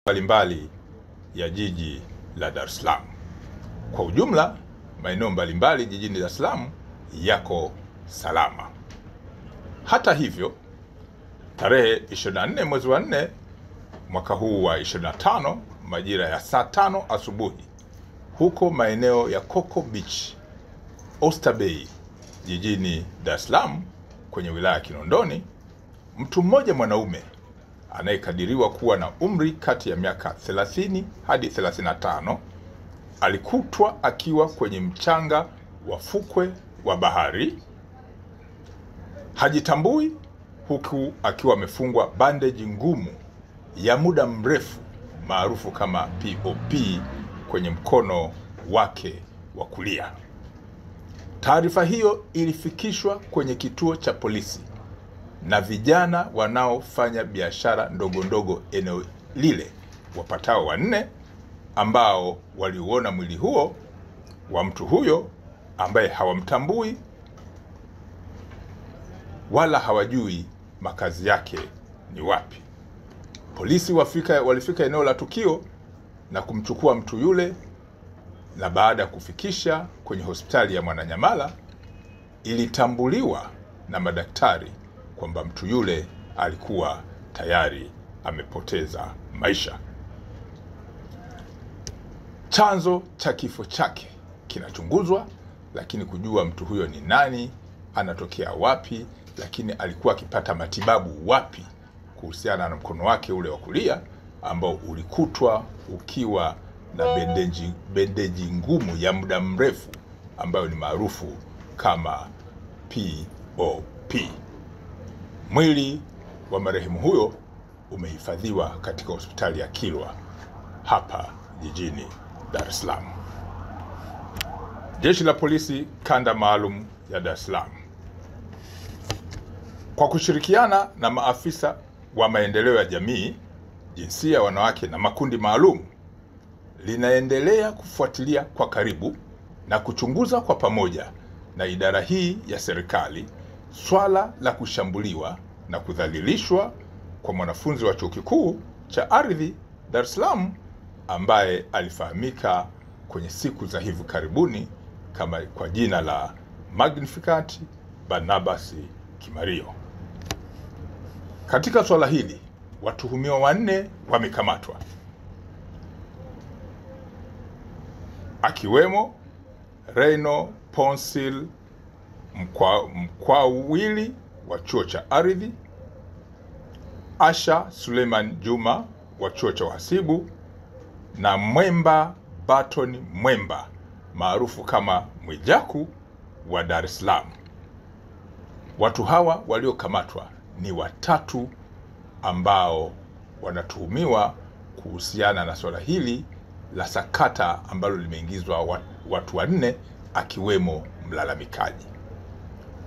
mbalimbali ya jiji la Dar es Salaam. Kwa ujumla, maeneo mbalimbali jijini Dar es Salaam yako salama. Hata hivyo, tarehe 24 mwezi wa 4 mwaka huu wa 25 majira ya saa 5 asubuhi huko maeneo ya Coco Beach, Oyster Bay jijini Dar es Salaam kwenye wilaya ya Kinondoni, mtu mmoja mwanaume anayekadiriwa kuwa na umri kati ya miaka 30 hadi 35 alikutwa akiwa kwenye mchanga wa fukwe wa bahari, hajitambui, huku akiwa amefungwa bandeji ngumu ya muda mrefu maarufu kama POP kwenye mkono wake wa kulia. Taarifa hiyo ilifikishwa kwenye kituo cha polisi na vijana wanaofanya biashara ndogo ndogo eneo lile, wapatao 4, ambao waliuona mwili huo wa mtu huyo ambaye hawamtambui wala hawajui makazi yake ni wapi. Polisi walifika eneo la tukio na kumchukua mtu yule, na baada ya kufikisha kwenye hospitali ya Mwananyamala ilitambuliwa na madaktari kwamba mtu yule alikuwa tayari amepoteza maisha. Chanzo cha kifo chake kinachunguzwa, lakini kujua mtu huyo ni nani, anatokea wapi, lakini alikuwa akipata matibabu wapi kuhusiana na mkono wake ule wa kulia ambao ulikutwa ukiwa na bendeji ngumu ya muda mrefu ambayo ni maarufu kama POP. Mwili wa marehemu huyo umehifadhiwa katika hospitali ya Kilwa hapa jijini Dar es Salaam. Jeshi la Polisi Kanda Maalum ya Dar es Salaam kwa kushirikiana na maafisa wa maendeleo ya jamii, jinsia, wanawake na makundi maalum linaendelea kufuatilia kwa karibu na kuchunguza kwa pamoja na idara hii ya serikali swala la kushambuliwa na kudhalilishwa kwa mwanafunzi wa Chuo Kikuu cha Ardhi Dar es Salaam ambaye alifahamika kwenye siku za hivi karibuni kama kwa jina la Magnificat Barnabas Kimario. Katika swala hili, watuhumiwa 4 wamekamatwa, akiwemo Reno Ponsil Mkwawili wa Chuo cha Ardhi, Asha Suleiman Juma wa Chuo cha Uhasibu na Mwemba Baton Mwemba maarufu kama Mwijaku wa Dar es Salaam. Watu hawa waliokamatwa ni 3 ambao wanatuhumiwa kuhusiana na swala hili la sakata ambalo limeingizwa watu 4 akiwemo mlalamikaji.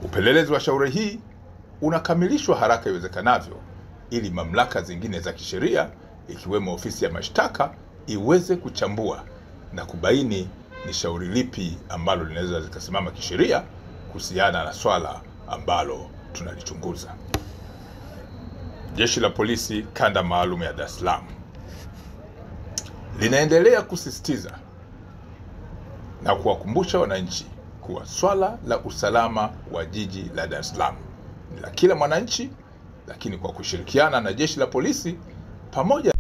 Upelelezi wa shauri hii unakamilishwa haraka iwezekanavyo ili mamlaka zingine za kisheria ikiwemo ofisi ya mashtaka iweze kuchambua na kubaini ni shauri lipi ambalo linaweza zikasimama kisheria kuhusiana na swala ambalo tunalichunguza. Jeshi la Polisi Kanda Maalum ya Dar es Salaam linaendelea kusisitiza na kuwakumbusha wananchi kuwa swala la usalama wa jiji la Dar es Salaam ni la kila mwananchi, lakini kwa kushirikiana na jeshi la polisi pamoja